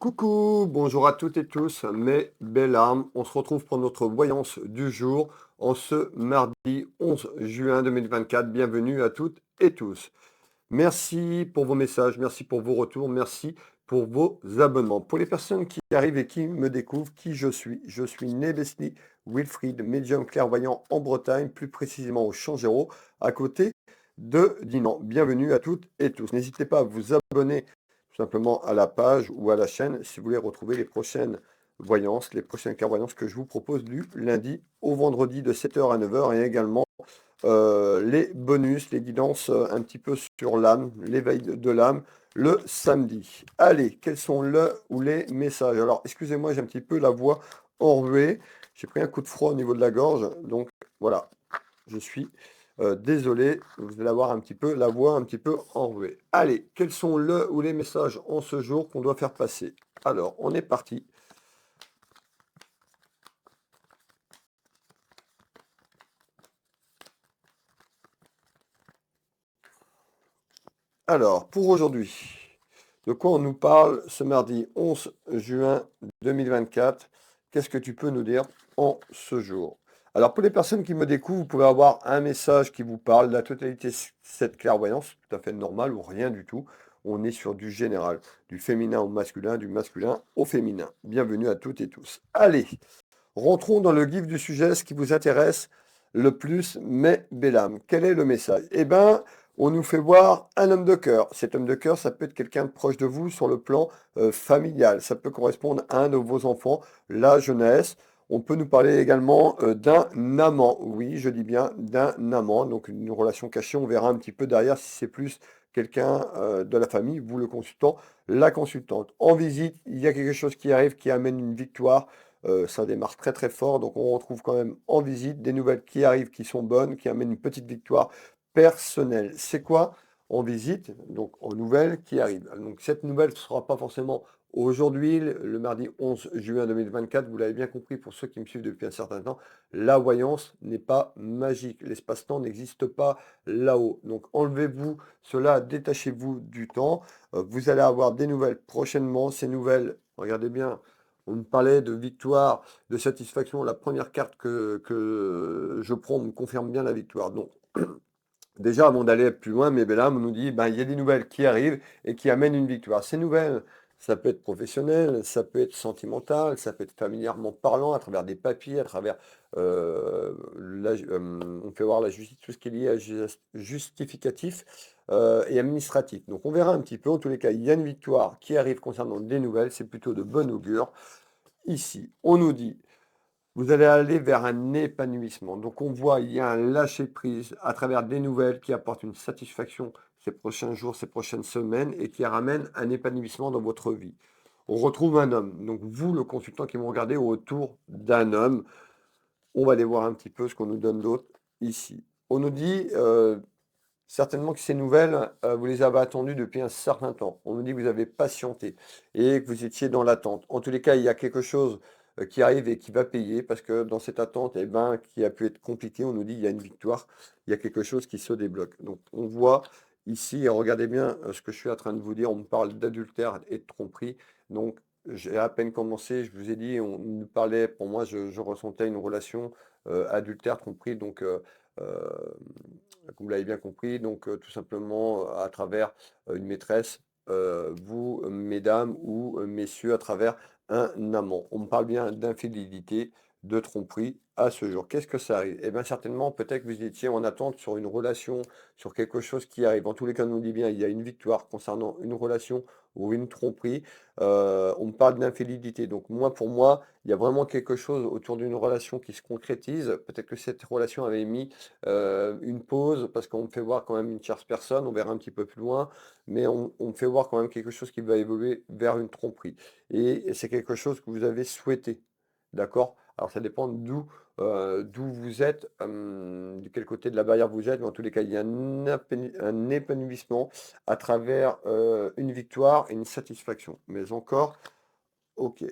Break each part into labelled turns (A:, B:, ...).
A: Coucou, bonjour à toutes et tous, mes belles âmes. On se retrouve pour notre voyance du jour en ce mardi 11 juin 2024. Bienvenue à toutes et tous. Merci pour vos messages, merci pour vos retours, merci pour vos abonnements. Pour les personnes qui arrivent et qui me découvrent, qui je suis Nebesni Wilfried, médium clairvoyant en Bretagne, plus précisément au Changéro, à côté de Dinan. Bienvenue à toutes et tous. N'hésitez pas à vous abonner tout simplement à la page ou à la chaîne si vous voulez retrouver les prochaines voyances, les prochaines clairvoyances que je vous propose du lundi au vendredi de 7h à 9h et également les bonus, les guidances un petit peu sur l'âme, l'éveil de l'âme, le samedi. Allez, quels sont le ou les messages? Alors, excusez-moi, j'ai un petit peu la voix enrouée. J'ai pris un coup de froid au niveau de la gorge, donc voilà, je suis désolé. Vous allez avoir un petit peu la voix un petit peu enrouée. Allez, quels sont le ou les messages en ce jour qu'on doit faire passer? Alors, on est parti. Alors, pour aujourd'hui, de quoi on nous parle ce mardi 11 juin 2024? Qu'est-ce que tu peux nous dire en ce jour? Alors, pour les personnes qui me découvrent, vous pouvez avoir un message qui vous parle, la totalité de cette clairvoyance, tout à fait normal ou rien du tout. On est sur du général, du féminin au masculin, du masculin au féminin. Bienvenue à toutes et tous. Allez, rentrons dans le vif du sujet, ce qui vous intéresse le plus, mes belles âmes. Quel est le message? Eh bien, on nous fait voir un homme de cœur. Cet homme de cœur, ça peut être quelqu'un de proche de vous sur le plan familial. Ça peut correspondre à un de vos enfants, la jeunesse. On peut nous parler également d'un amant. Oui, je dis bien d'un amant. Donc une relation cachée. On verra un petit peu derrière si c'est plus quelqu'un de la famille, vous le consultant, la consultante. En visite, il y a quelque chose qui arrive qui amène une victoire. Ça démarre très très fort, donc on retrouve quand même en visite des nouvelles qui arrivent, qui sont bonnes, qui amènent une petite victoire personnelle. C'est quoi en visite? Donc en nouvelles qui arrivent. Donc cette nouvelle ne sera pas forcément aujourd'hui, le mardi 11 juin 2024. Vous l'avez bien compris pour ceux qui me suivent depuis un certain temps, la voyance n'est pas magique. L'espace-temps n'existe pas là-haut. Donc enlevez-vous cela, détachez-vous du temps. Vous allez avoir des nouvelles prochainement. Ces nouvelles, regardez bien. On me parlait de victoire, de satisfaction. La première carte que je prends me confirme bien la victoire. Donc, déjà, avant d'aller plus loin, mes belles âmes, on nous dit, ben, il y a des nouvelles qui arrivent et qui amènent une victoire. Ces nouvelles, ça peut être professionnel, ça peut être sentimental, ça peut être familièrement parlant, à travers des papiers, à travers, on fait voir la justice, tout ce qui est lié à justificatif et administratif. Donc, on verra un petit peu. En tous les cas, il y a une victoire qui arrive concernant des nouvelles. C'est plutôt de bon augure. Ici, on nous dit, vous allez aller vers un épanouissement. Donc on voit, il y a un lâcher-prise à travers des nouvelles qui apportent une satisfaction ces prochains jours, ces prochaines semaines et qui ramènent un épanouissement dans votre vie. On retrouve un homme. Donc vous, le consultant qui m'ont regardé autour d'un homme, on va aller voir un petit peu ce qu'on nous donne d'autre ici. On nous dit certainement que ces nouvelles, vous les avez attendues depuis un certain temps. On nous dit que vous avez patienté et que vous étiez dans l'attente. En tous les cas, il y a quelque chose qui arrive et qui va payer parce que dans cette attente, eh ben, qui a pu être compliquée, on nous dit il y a une victoire, il y a quelque chose qui se débloque. Donc on voit ici, et regardez bien ce que je suis en train de vous dire, on me parle d'adultère et de tromperie. Donc j'ai à peine commencé, je vous ai dit, on nous parlait, pour moi, je ressentais une relation adultère, tromperie, donc euh, comme vous l'avez bien compris, donc tout simplement à travers une maîtresse, vous, mesdames ou messieurs, à travers un amant. On me parle bien d'infidélité, de tromperie à ce jour. Qu'est-ce que ça arrive? Eh bien certainement, peut-être que vous étiez en attente sur une relation, sur quelque chose qui arrive. En tous les cas, on nous dit bien, il y a une victoire concernant une relation ou une tromperie. On me parle d'infidélité. Donc moi, pour moi, il y a vraiment quelque chose autour d'une relation qui se concrétise. Peut-être que cette relation avait mis une pause parce qu'on me fait voir quand même une tierce personne, on verra un petit peu plus loin, mais on me fait voir quand même quelque chose qui va évoluer vers une tromperie. Et c'est quelque chose que vous avez souhaité, d'accord? Alors ça dépend d'où vous êtes, de quel côté de la barrière vous êtes, mais en tous les cas, il y a un épanouissement à travers une victoire et une satisfaction. Mais encore, ok.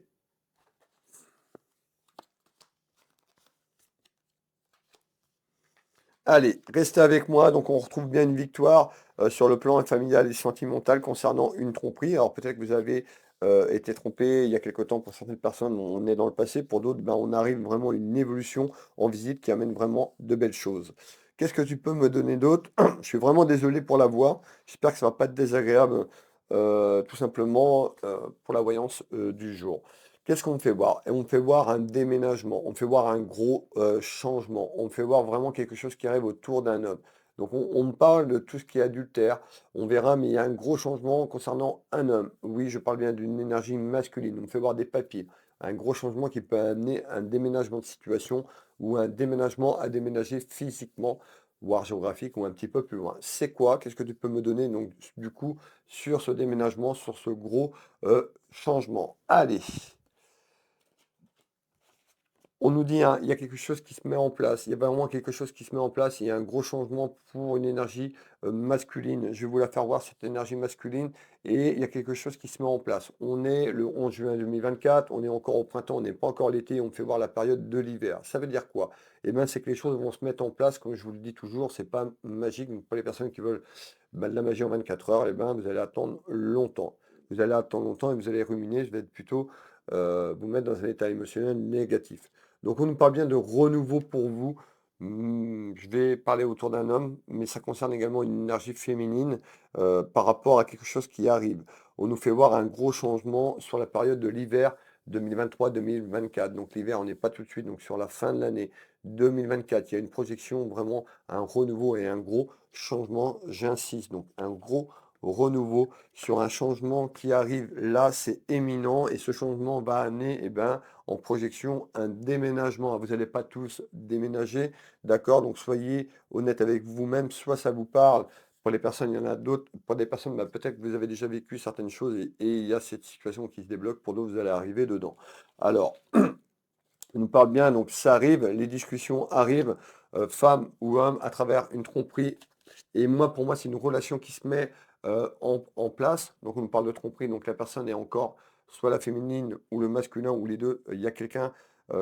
A: Allez, restez avec moi. Donc, on retrouve bien une victoire sur le plan familial et sentimental concernant une tromperie. Alors, peut-être que vous avez été trompé il y a quelque temps. Pour certaines personnes, on est dans le passé. Pour d'autres, ben, on arrive vraiment à une évolution en visite qui amène vraiment de belles choses. Qu'est-ce que tu peux me donner d'autre? Je suis vraiment désolé pour la voix. J'espère que ça va pas être désagréable, tout simplement, pour la voyance, du jour. Qu'est-ce qu'on me fait voir? Et on me fait voir un déménagement, on me fait voir un gros, changement, on me fait voir vraiment quelque chose qui arrive autour d'un homme. Donc on me parle de tout ce qui est adultère, on verra, mais il y a un gros changement concernant un homme. Oui, je parle bien d'une énergie masculine. On me fait voir des papiers. Un gros changement qui peut amener un déménagement de situation ou un déménagement à déménager physiquement, voire géographique ou un petit peu plus loin. C'est quoi? Qu'est-ce que tu peux me donner donc du coup sur ce déménagement, sur ce gros changement? Allez. On nous dit, hein, il y a quelque chose qui se met en place. Il y a vraiment quelque chose qui se met en place. Il y a un gros changement pour une énergie masculine. Je vais vous la faire voir, cette énergie masculine. Et il y a quelque chose qui se met en place. On est le 11 juin 2024. On est encore au printemps. On n'est pas encore l'été. On me fait voir la période de l'hiver. Ça veut dire quoi? Eh bien, c'est que les choses vont se mettre en place. Comme je vous le dis toujours, c'est pas magique. Donc, pour les personnes qui veulent de la magie en 24 heures, eh ben, vous allez attendre longtemps. Vous allez attendre longtemps et vous allez ruminer. Je vais être plutôt vous mettre dans un état émotionnel négatif. Donc on nous parle bien de renouveau pour vous. Je vais parler autour d'un homme, mais ça concerne également une énergie féminine par rapport à quelque chose qui arrive. On nous fait voir un gros changement sur la période de l'hiver 2023-2024. Donc l'hiver, on n'est pas tout de suite, donc sur la fin de l'année 2024. Il y a une projection, vraiment un renouveau et un gros changement, j'insiste. Donc un gros renouveau sur un changement qui arrive là, c'est éminent et ce changement va amener eh ben, en projection un déménagement. Vous n'allez pas tous déménager, d'accord? Donc soyez honnête avec vous-même, soit ça vous parle. Pour les personnes, il y en a d'autres. Pour des personnes, bah, peut-être que vous avez déjà vécu certaines choses et il y a cette situation qui se débloque. Pour d'autres, vous allez arriver dedans. Alors, on nous parle bien, donc ça arrive, les discussions arrivent, femme ou homme, à travers une tromperie. Et moi, pour moi, c'est une relation qui se met en place. Donc on nous parle de tromperie, donc la personne est encore soit la féminine ou le masculin ou les deux. Il y a quelqu'un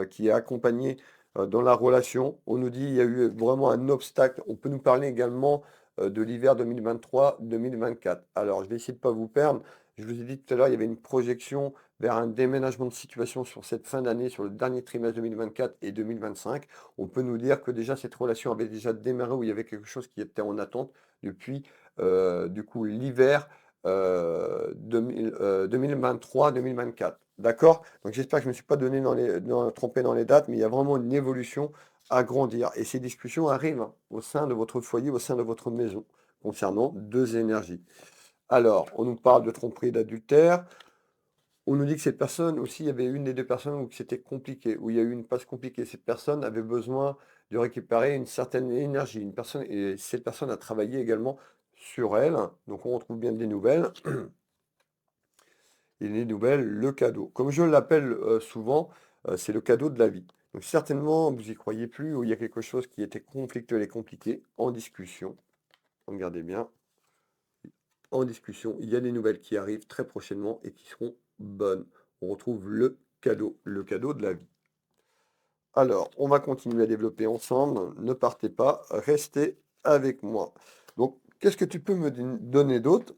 A: qui est accompagné dans la relation. On nous dit il y a eu vraiment un obstacle. On peut nous parler également de l'hiver 2023-2024. Alors, je vais essayer de ne pas vous perdre. Je vous ai dit tout à l'heure, il y avait une projection vers un déménagement de situation sur cette fin d'année, sur le dernier trimestre 2024 et 2025. On peut nous dire que déjà cette relation avait déjà démarré, où il y avait quelque chose qui était en attente depuis du coup l'hiver 2023-2024. D'accord? Donc j'espère que je ne me suis pas donné trompé dans les dates, mais il y a vraiment une évolution à grandir. Et ces discussions arrivent hein, au sein de votre foyer, au sein de votre maison, concernant deux énergies. Alors, on nous parle de tromperie et d'adultère. On nous dit que cette personne aussi, il y avait une des deux personnes où c'était compliqué, où il y a eu une passe compliquée. Cette personne avait besoin de récupérer une certaine énergie. Une personne, et cette personne a travaillé également sur elle. Donc on retrouve bien des nouvelles. Et les nouvelles, le cadeau. Comme je l'appelle souvent, c'est le cadeau de la vie. Donc certainement, vous y croyez plus, ou il y a quelque chose qui était conflictuel et compliqué en discussion. Regardez bien, en discussion. Il y a des nouvelles qui arrivent très prochainement et qui seront bonnes. On retrouve le cadeau de la vie. Alors, on va continuer à développer ensemble. Ne partez pas, restez avec moi. Donc, qu'est-ce que tu peux me donner d'autre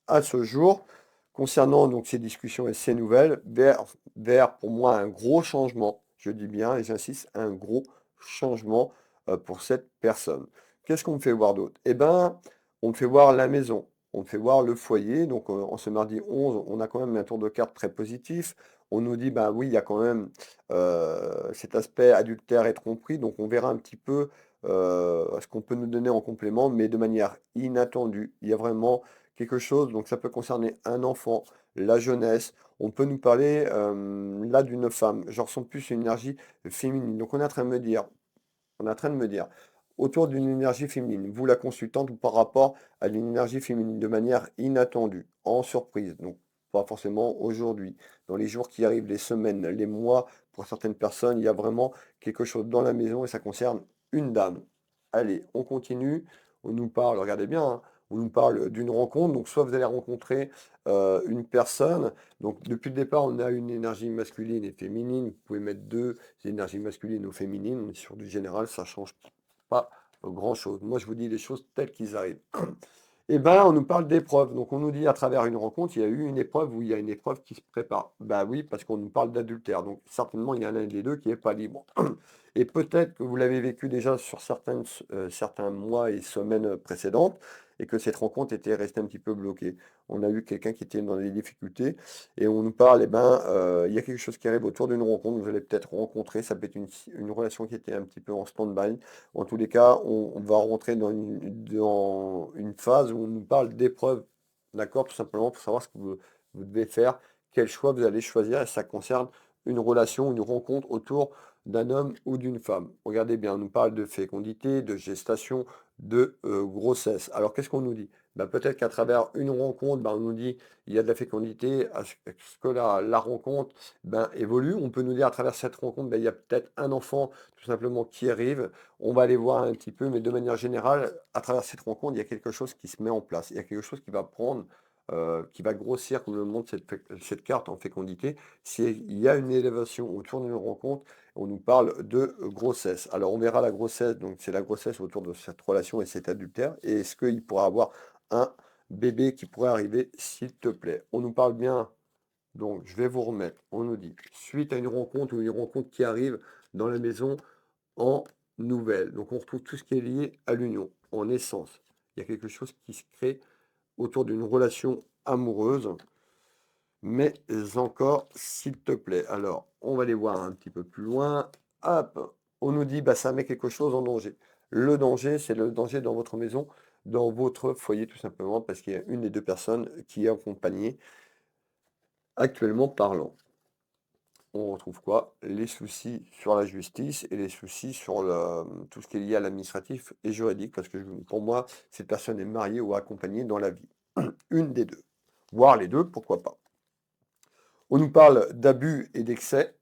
A: à ce jour concernant donc ces discussions et ces nouvelles vers pour moi un gros changement. Je dis bien et j'insiste, un gros changement pour cette personne. Qu'est-ce qu'on me fait voir d'autre? Eh bien, on me fait voir la maison, on me fait voir le foyer. Donc, en ce mardi 11, on a quand même un tour de carte très positif. On nous dit, bah oui, il y a quand même cet aspect adultère et tromperie. Donc, on verra un petit peu ce qu'on peut nous donner en complément, mais de manière inattendue. Il y a vraiment quelque chose, donc ça peut concerner un enfant, la jeunesse. On peut nous parler là d'une femme. Je ressens plus une énergie féminine. Donc, on est en train de me dire, autour d'une énergie féminine, vous la consultante ou par rapport à une énergie féminine de manière inattendue, en surprise, donc pas forcément aujourd'hui, dans les jours qui arrivent, les semaines, les mois, pour certaines personnes, il y a vraiment quelque chose dans la maison et ça concerne une dame. Allez, on continue, on nous parle, regardez bien, hein, on nous parle d'une rencontre, donc soit vous allez rencontrer une personne, donc depuis le départ on a une énergie masculine et féminine, vous pouvez mettre deux énergies masculines ou féminines, on est sur du général, ça change pas grand-chose. Moi je vous dis les choses telles qu'ils arrivent. Eh ben, on nous parle d'épreuve. Donc, on nous dit à travers une rencontre, il y a eu une épreuve ou il y a une épreuve qui se prépare. Bah oui, parce qu'on nous parle d'adultère. Donc, certainement, il y en a un des deux qui n'est pas libre. Et peut-être que vous l'avez vécu déjà sur certains mois et semaines précédentes et que cette rencontre était restée un petit peu bloquée. On a eu quelqu'un qui était dans des difficultés et on nous parle, eh ben, il y a quelque chose qui arrive autour d'une rencontre. Vous allez peut-être rencontrer, ça peut être une relation qui était un petit peu en stand-by. En tous les cas, on va rentrer dans une phase où on nous parle d'épreuves, d'accord? Tout simplement pour savoir ce que vous devez faire, quel choix vous allez choisir, et ça concerne une relation, une rencontre autour d'un homme ou d'une femme. Regardez bien, on nous parle de fécondité, de gestation, de grossesse. Alors qu'est-ce qu'on nous dit? Ben, peut-être qu'à travers une rencontre, ben, on nous dit il y a de la fécondité, est-ce que la rencontre ben, évolue? On peut nous dire à travers cette rencontre, ben, il y a peut-être un enfant tout simplement qui arrive. On va aller voir un petit peu, mais de manière générale, à travers cette rencontre, il y a quelque chose qui se met en place. Il y a quelque chose qui va prendre, qui va grossir, comme le montre cette carte en fécondité. S'il y a une élévation autour d'une rencontre, on nous parle de grossesse. Alors on verra la grossesse, donc c'est la grossesse autour de cette relation et cet adultère. Et est-ce qu'il pourra avoir un bébé qui pourrait arriver, s'il te plaît? On nous parle bien, donc je vais vous remettre. On nous dit, suite à une rencontre ou une rencontre qui arrive dans la maison, en nouvelle. Donc on retrouve tout ce qui est lié à l'union, en essence. Il y a quelque chose qui se crée autour d'une relation amoureuse, mais encore, s'il te plaît. Alors, on va aller voir un petit peu plus loin. Hop, on nous dit, bah, ça met quelque chose en danger. Le danger, c'est le danger dans votre maison, dans votre foyer, tout simplement, parce qu'il y a une des deux personnes qui est accompagnée, actuellement parlant. On retrouve quoi? Les soucis sur la justice et les soucis sur tout ce qui est lié à l'administratif et juridique, parce que pour moi, cette personne est mariée ou accompagnée dans la vie. Une des deux. Voire les deux, pourquoi pas. On nous parle d'abus et d'excès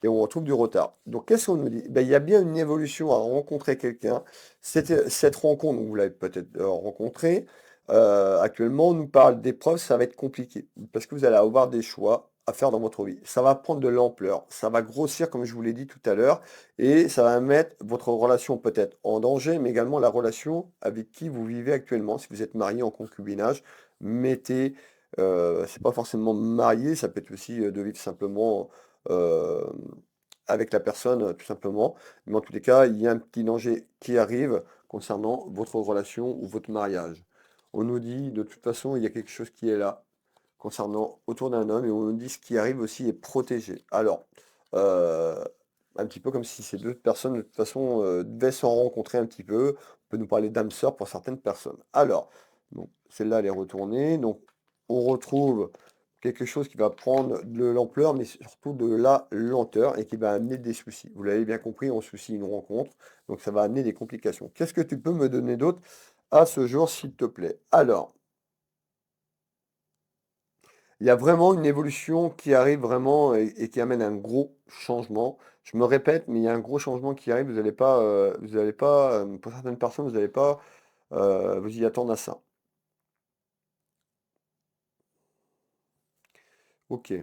A: et on retrouve du retard. Donc qu'est-ce qu'on nous dit? Ben, il y a bien une évolution à rencontrer quelqu'un. Cette rencontre, donc vous l'avez peut-être rencontrée, actuellement, on nous parle d'épreuves, ça va être compliqué, parce que vous allez avoir des choix à faire dans votre vie. Ça va prendre de l'ampleur, ça va grossir, comme je vous l'ai dit tout à l'heure, et ça va mettre votre relation peut-être en danger, mais également la relation avec qui vous vivez actuellement. Si vous êtes marié en concubinage, mettez, c'est pas forcément marié, ça peut être aussi de vivre simplement euh, avec la personne, tout simplement. Mais en tous les cas, il y a un petit danger qui arrive concernant votre relation ou votre mariage. On nous dit, de toute façon, il y a quelque chose qui est là concernant autour d'un homme et on nous dit ce qui arrive aussi est protégé. Alors, euh, un petit peu comme si ces deux personnes, de toute façon, devaient s'en rencontrer un petit peu. On peut nous parler d'âme sœur pour certaines personnes. Alors, donc, celle-là, elle est retournée. Donc, on retrouve quelque chose qui va prendre de l'ampleur, mais surtout de la lenteur et qui va amener des soucis. Vous l'avez bien compris, on soucie une rencontre, donc ça va amener des complications. Qu'est-ce que tu peux me donner d'autre à ce jour, s'il te plaît? Alors, il y a vraiment une évolution qui arrive vraiment et qui amène un gros changement. Je me répète, mais il y a un gros changement qui arrive. Vous allez pas, pour certaines personnes, vous n'allez pas vous y attendre à ça. Ok.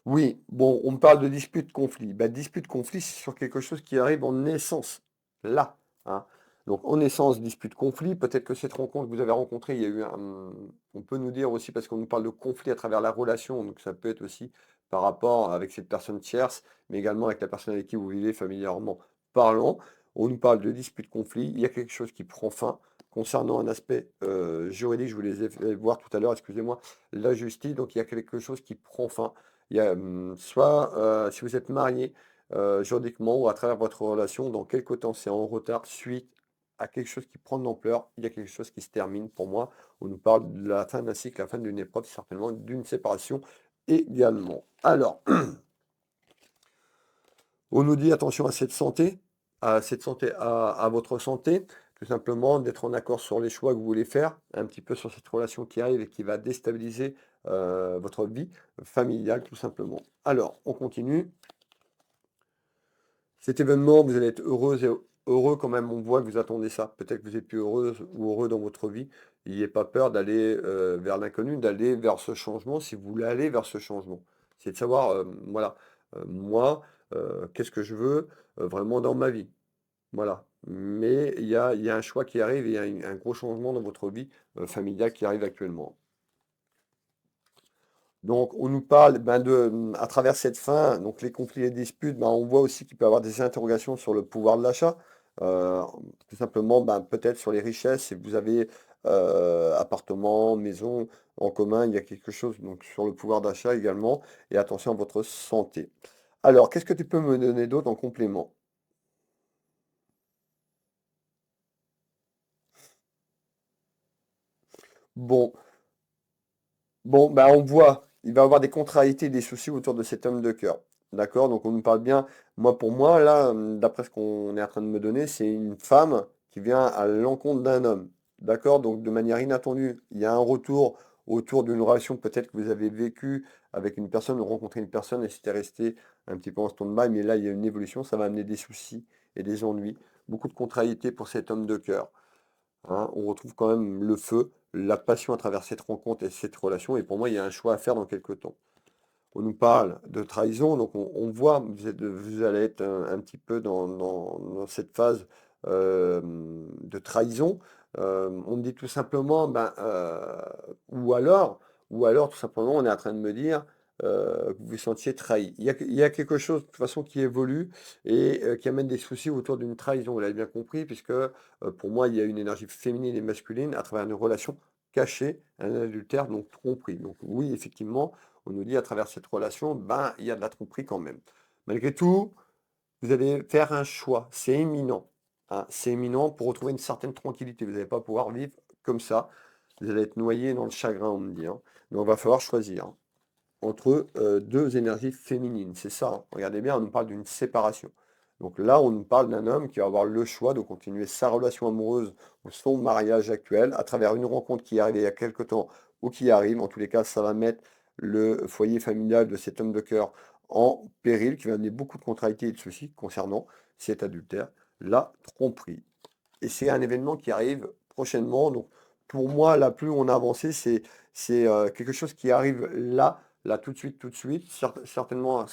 A: Oui, bon, on me parle de dispute-conflit. Bah, dispute-conflit, c'est sur quelque chose qui arrive en naissance, là, hein. Donc, en naissance, dispute-conflit, peut-être que cette rencontre que vous avez rencontrée, il y a eu un... On peut nous dire aussi, parce qu'on nous parle de conflit à travers la relation, donc ça peut être aussi par rapport avec cette personne tierce, mais également avec la personne avec qui vous vivez familièrement parlant. On nous parle de dispute-conflit, il y a quelque chose qui prend fin. Concernant un aspect juridique, je vous les ai fait voir tout à l'heure, excusez-moi, la justice, donc il y a quelque chose qui prend fin. Il y a, soit, si vous êtes marié, juridiquement ou à travers votre relation, dans quelque temps c'est en retard suite à quelque chose qui prend de l'ampleur, il y a quelque chose qui se termine pour moi. On nous parle de la fin d'un cycle, la fin d'une épreuve, certainement d'une séparation également. Alors, on nous dit attention à cette santé, à votre santé, tout simplement d'être en accord sur les choix que vous voulez faire, un petit peu sur cette relation qui arrive et qui va déstabiliser votre vie familiale, tout simplement. Alors, on continue. Cet événement, vous allez être heureuse et heureux quand même. On voit que vous attendez ça. Peut-être que vous êtes plus heureuse ou heureux dans votre vie. N'ayez pas peur d'aller vers l'inconnu, d'aller vers ce changement si vous voulez aller vers ce changement. C'est de savoir, voilà, moi, qu'est-ce que je veux vraiment dans ma vie. Voilà. Mais il y a un choix qui arrive et il y a un gros changement dans votre vie familiale qui arrive actuellement. Donc, on nous parle à travers cette fin, donc les conflits et les disputes, on voit aussi qu'il peut y avoir des interrogations sur le pouvoir de l'achat. Euh, Tout simplement, peut-être sur les richesses, si vous avez appartement, maison en commun, il y a quelque chose donc sur le pouvoir d'achat également. Et attention à votre santé. Alors, qu'est-ce que tu peux me donner d'autre en complément? Bon, on voit, il va y avoir des contrariétés, des soucis autour de cet homme de cœur. D'accord? Donc on nous parle bien. Moi, pour moi, là, d'après ce qu'on est en train de me donner, c'est une femme qui vient à l'encontre d'un homme. D'accord? Donc de manière inattendue, il y a un retour autour d'une relation peut-être que vous avez vécue avec une personne, ou rencontré une personne et c'était resté un petit peu en stand-by, mais là, il y a une évolution, ça va amener des soucis et des ennuis. Beaucoup de contrariétés pour cet homme de cœur. Hein, on retrouve quand même le feu, la passion à travers cette rencontre et cette relation. Et pour moi, il y a un choix à faire dans quelques temps. On nous parle de trahison, donc on voit, vous allez être un petit peu dans cette phase de trahison. On me dit tout simplement, ou alors tout simplement, on est en train de me dire que vous vous sentiez trahi. Il y a quelque chose de toute façon qui évolue et qui amène des soucis autour d'une trahison. Vous l'avez bien compris, puisque pour moi, il y a une énergie féminine et masculine à travers une relation cachée, un adultère, donc tromperie. Donc oui, effectivement on nous dit à travers cette relation, il y a de la tromperie quand même. Malgré tout, vous allez faire un choix, c'est éminent. Hein, c'est éminent pour retrouver une certaine tranquillité. Vous n'allez pas pouvoir vivre comme ça. Vous allez être noyé dans le chagrin, on me dit. Hein. Donc, il va falloir choisir entre deux énergies féminines. C'est ça. Hein. Regardez bien, on nous parle d'une séparation. Donc là, on nous parle d'un homme qui va avoir le choix de continuer sa relation amoureuse ou son mariage actuel à travers une rencontre qui est arrivée il y a quelque temps ou qui arrive. En tous les cas, ça va mettre le foyer familial de cet homme de cœur en péril, qui va amener beaucoup de contrariétés et de soucis concernant cet adultère, la tromperie. Et c'est un événement qui arrive prochainement. Donc, pour moi, là, plus on a avancé, c'est quelque chose qui arrive là, tout de suite. Certainement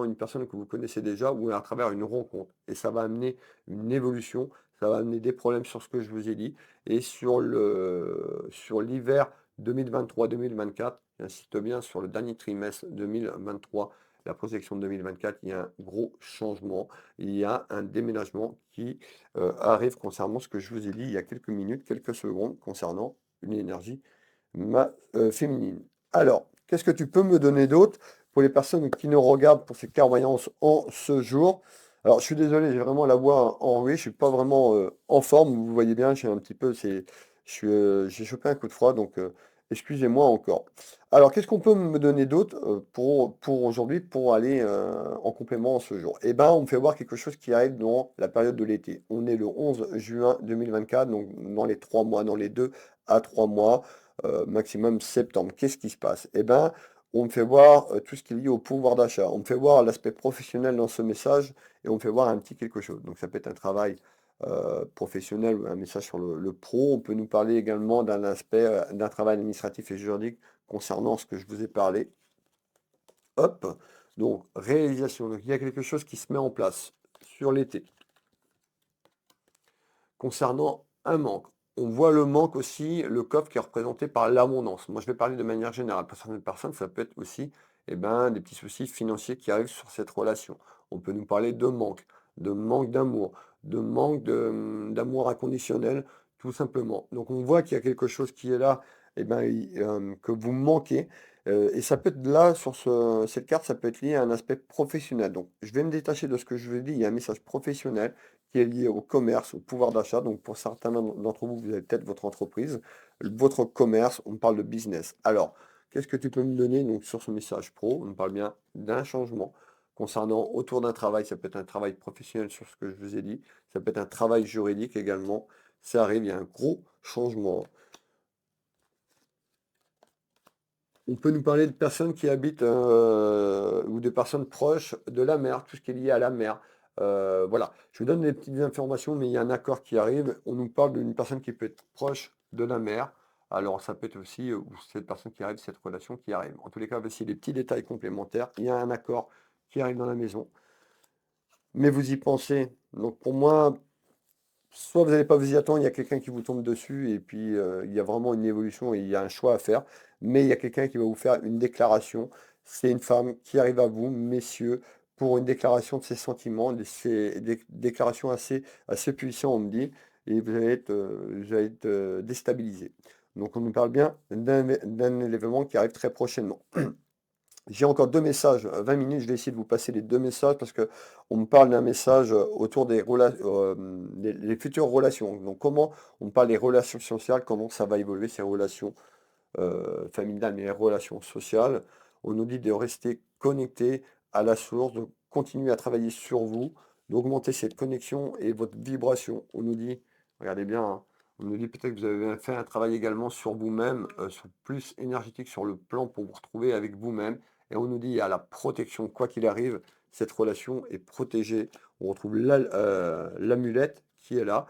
A: une personne que vous connaissez déjà ou à travers une rencontre. Et ça va amener une évolution, ça va amener des problèmes sur ce que je vous ai dit. Et sur l'hiver 2023-2024, j'insiste bien sur le dernier trimestre 2023, la projection de 2024, il y a un gros changement. Il y a un déménagement qui arrive concernant ce que je vous ai dit il y a quelques minutes, quelques secondes, concernant une énergie féminine. Alors, qu'est-ce que tu peux me donner d'autre pour les personnes qui nous regardent pour ces clairvoyances en ce jour? Alors, je suis désolé, j'ai vraiment la voix enrouée, je suis pas vraiment en forme, vous voyez bien, j'ai un petit peu, j'ai chopé un coup de froid, donc excusez-moi encore. Alors, qu'est-ce qu'on peut me donner d'autre pour aujourd'hui, pour aller en complément ce jour? Eh ben, on me fait voir quelque chose qui arrive dans la période de l'été. On est le 11 juin 2024, donc dans les 3 mois, dans les 2 à 3 mois, maximum septembre. Qu'est-ce qui se passe? Eh ben, on me fait voir tout ce qui est lié au pouvoir d'achat. On me fait voir l'aspect professionnel dans ce message et on me fait voir un petit quelque chose. Donc, ça peut être un travail professionnel ou un message sur le pro. On peut nous parler également d'un aspect, d'un travail administratif et juridique concernant ce que je vous ai parlé. Hop, donc réalisation. Donc il y a quelque chose qui se met en place sur l'été. Concernant un manque, on voit le manque aussi, le coffre qui est représenté par l'abondance. Moi, je vais parler de manière générale. Pour certaines personnes, ça peut être aussi des petits soucis financiers qui arrivent sur cette relation. On peut nous parler de manque d'amour, d'amour inconditionnel, tout simplement. Donc, on voit qu'il y a quelque chose qui est là, que vous manquez. Et ça peut être là, sur cette carte, ça peut être lié à un aspect professionnel. Donc, je vais me détacher de ce que je vous dis. Il y a un message professionnel qui est lié au commerce, au pouvoir d'achat. Donc pour certains d'entre vous, vous avez peut-être votre entreprise, votre commerce, on parle de business. Alors, qu'est-ce que tu peux me donner donc, sur ce message pro? On parle bien d'un changement concernant autour d'un travail. Ça peut être un travail professionnel sur ce que je vous ai dit. Ça peut être un travail juridique également. Ça arrive, il y a un gros changement. On peut nous parler de personnes qui habitent ou de personnes proches de la mer, tout ce qui est lié à la mer. Voilà, je vous donne des petites informations, mais il y a un accord qui arrive. On nous parle d'une personne qui peut être proche de la mer. Alors, ça peut être aussi ou cette personne qui arrive, cette relation qui arrive. En tous les cas, voici les petits détails complémentaires. Il y a un accord qui arrive dans la maison, mais vous y pensez. Donc, pour moi, soit vous n'allez pas vous y attendre, il y a quelqu'un qui vous tombe dessus et puis il y a vraiment une évolution et il y a un choix à faire. Mais il y a quelqu'un qui va vous faire une déclaration. C'est une femme qui arrive à vous, messieurs, pour une déclaration de ses sentiments, des déclarations assez puissantes, on me dit, et vous allez être déstabilisé. Donc on nous parle bien d'un événement qui arrive très prochainement. J'ai encore 2 messages, 20 minutes, je vais essayer de vous passer les 2 messages parce que on me parle d'un message, autour des futures relations. Donc comment on me parle des relations sociales, comment ça va évoluer ces relations, familiales, mais les relations sociales. On nous dit de rester connecté à la source, de continuer à travailler sur vous, d'augmenter cette connexion et votre vibration. On nous dit, regardez bien, hein, on nous dit peut-être que vous avez fait un travail également sur vous-même, sur plus énergétique sur le plan pour vous retrouver avec vous-même. Et on nous dit, il y a la protection, quoi qu'il arrive, cette relation est protégée. On retrouve l'amulette qui est là.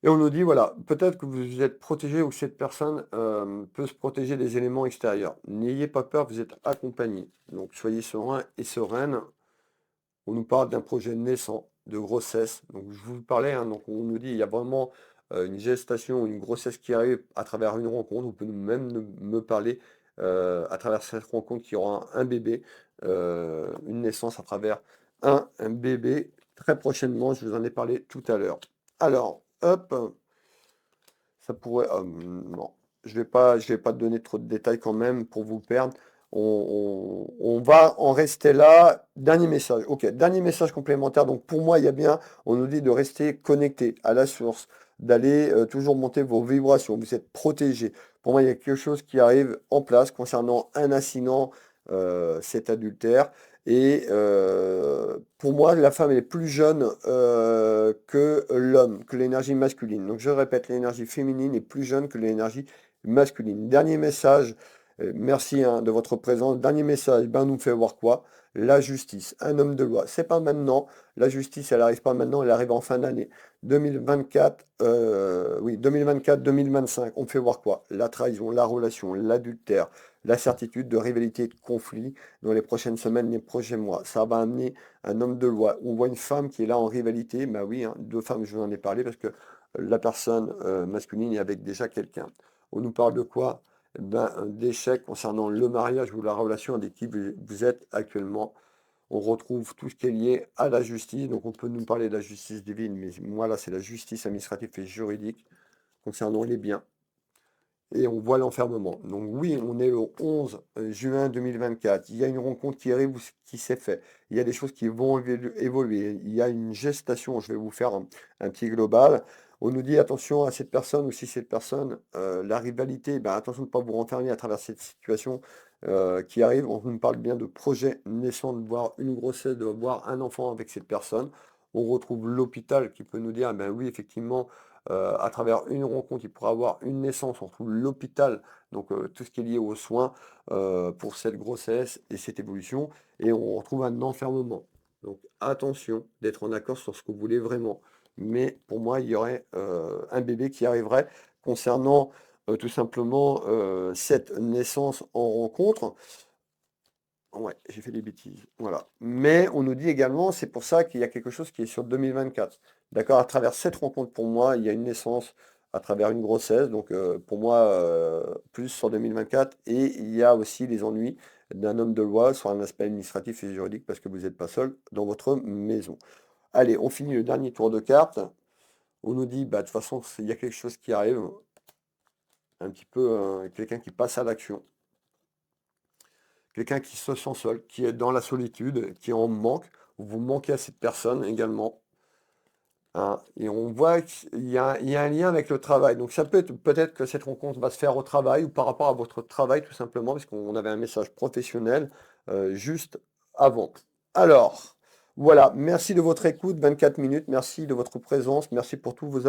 A: Et on nous dit, voilà, peut-être que vous êtes protégé ou que cette personne peut se protéger des éléments extérieurs. N'ayez pas peur, vous êtes accompagné. Donc soyez serein et sereine. On nous parle d'un projet naissant, de grossesse. Donc je vous parlais, hein, donc on nous dit, il y a vraiment une gestation, une grossesse qui arrive à travers une rencontre. Vous pouvez me parler à travers cette rencontre qu'il y aura un bébé, une naissance à travers un bébé. Très prochainement, je vous en ai parlé tout à l'heure. Alors, hop. Ça pourrait. Non, je vais pas te donner trop de détails quand même pour vous perdre. On va en rester là. Dernier message. Ok, dernier message complémentaire. Donc pour moi, il y a bien, on nous dit de rester connecté à la source, d'aller toujours monter vos vibrations. Vous êtes protégé. Pour moi, il y a quelque chose qui arrive en place concernant un incident, cet adultère. Et pour moi, la femme est plus jeune que l'homme, que l'énergie masculine. Donc je répète, l'énergie féminine est plus jeune que l'énergie masculine. Dernier message, merci hein, de votre présence. Dernier message, ben, nous fait voir quoi? La justice, un homme de loi. C'est pas maintenant. La justice, elle arrive pas maintenant, elle arrive en fin d'année. 2024, oui, 2024-2025, on me fait voir quoi? La trahison, la relation, l'adultère, la certitude de rivalité, de conflit dans les prochaines semaines, les prochains mois. Ça va amener un homme de loi. On voit une femme qui est là en rivalité. Bah oui, hein, deux femmes, je vous en ai parlé parce que la personne masculine est avec déjà quelqu'un. On nous parle de quoi? Eh ben, d'échec concernant le mariage ou la relation avec qui vous êtes actuellement. On retrouve tout ce qui est lié à la justice. Donc on peut nous parler de la justice divine, mais moi là, c'est la justice administrative et juridique concernant les biens et on voit l'enfermement. Donc oui, on est le 11 juin 2024. Il y a une rencontre qui arrive, qui s'est faite. Il y a des choses qui vont évoluer. Il y a une gestation. Je vais vous faire un petit global. On nous dit attention à cette personne ou si cette personne, la rivalité, ben, attention de ne pas vous renfermer à travers cette situation qui arrive. On nous parle bien de projet naissant, de voir une grossesse, de voir un enfant avec cette personne. On retrouve l'hôpital qui peut nous dire, ah ben oui, effectivement, à travers une rencontre, il pourra avoir une naissance, on trouve l'hôpital, donc tout ce qui est lié aux soins pour cette grossesse et cette évolution, et on retrouve un enfermement. Donc attention d'être en accord sur ce que vous voulez vraiment. Mais pour moi, il y aurait un bébé qui arriverait concernant tout simplement cette naissance en rencontre. Ouais, j'ai fait des bêtises. Voilà. Mais on nous dit également, c'est pour ça qu'il y a quelque chose qui est sur 2024. D'accord? À travers cette rencontre, pour moi, il y a une naissance à travers une grossesse. Donc, pour moi, plus sur 2024. Et il y a aussi les ennuis d'un homme de loi sur un aspect administratif et juridique parce que vous n'êtes pas seul dans votre maison. Allez, on finit le dernier tour de cartes. On nous dit, bah, de toute façon, il y a quelque chose qui arrive. Un petit peu, quelqu'un qui passe à l'action. Quelqu'un qui se sent seul, qui est dans la solitude, qui en manque, vous manquez à cette personne également, hein. Et on voit qu'il y a un lien avec le travail. Donc ça peut être peut-être que cette rencontre va se faire au travail ou par rapport à votre travail tout simplement, parce qu'on avait un message professionnel juste avant. Alors, voilà, merci de votre écoute, 24 minutes, merci de votre présence, merci pour tous vos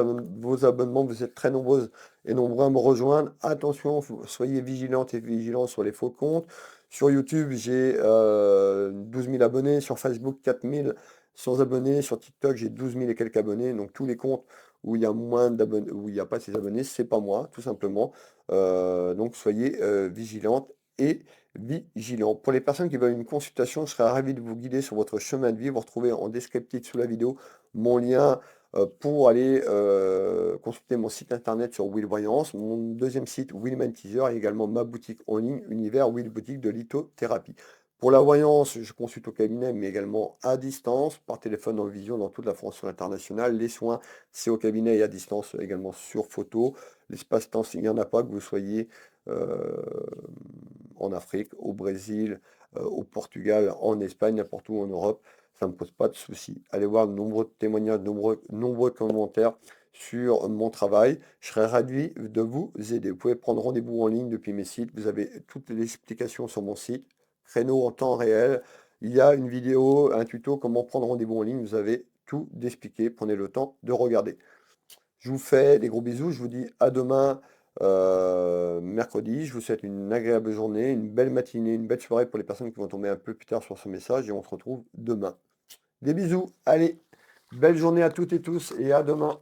A: abonnements, vous êtes très nombreuses et nombreux à me rejoindre. Attention, soyez vigilantes et vigilants sur les faux comptes. Sur YouTube, j'ai 12 000 abonnés, sur Facebook 4 000 sans abonnés, sur TikTok j'ai 12 000 et quelques abonnés, donc tous les comptes où il y a moins d'abonnés, où il n'y a pas ces abonnés, c'est pas moi, tout simplement. Donc soyez vigilantes et vigilants. Pour les personnes qui veulent une consultation, je serais ravi de vous guider sur votre chemin de vie. Vous retrouvez en descriptif sous la vidéo mon lien pour aller consulter mon site internet sur Will Voyance, mon deuxième site Willman Teaser et également ma boutique en ligne Univers Will Boutique de lithothérapie. Pour la voyance, je consulte au cabinet, mais également à distance, par téléphone en vision dans toute la France et l'international. Les soins, c'est au cabinet et à distance également sur photo. L'espace-temps, il n'y en a pas, que vous soyez euh, en Afrique, au Brésil, au Portugal, en Espagne, n'importe où en Europe. Ça ne me pose pas de soucis. Allez voir de nombreux témoignages, nombreux commentaires sur mon travail. Je serai ravi de vous aider. Vous pouvez prendre rendez-vous en ligne depuis mes sites. Vous avez toutes les explications sur mon site. Créneau en temps réel. Il y a une vidéo, un tuto, comment prendre rendez-vous en ligne. Vous avez tout d'expliqué. Prenez le temps de regarder. Je vous fais des gros bisous. Je vous dis à demain, mercredi. Je vous souhaite une agréable journée, une belle matinée, une belle soirée pour les personnes qui vont tomber un peu plus tard sur ce message. Et on se retrouve demain. Des bisous. Allez, belle journée à toutes et tous et à demain.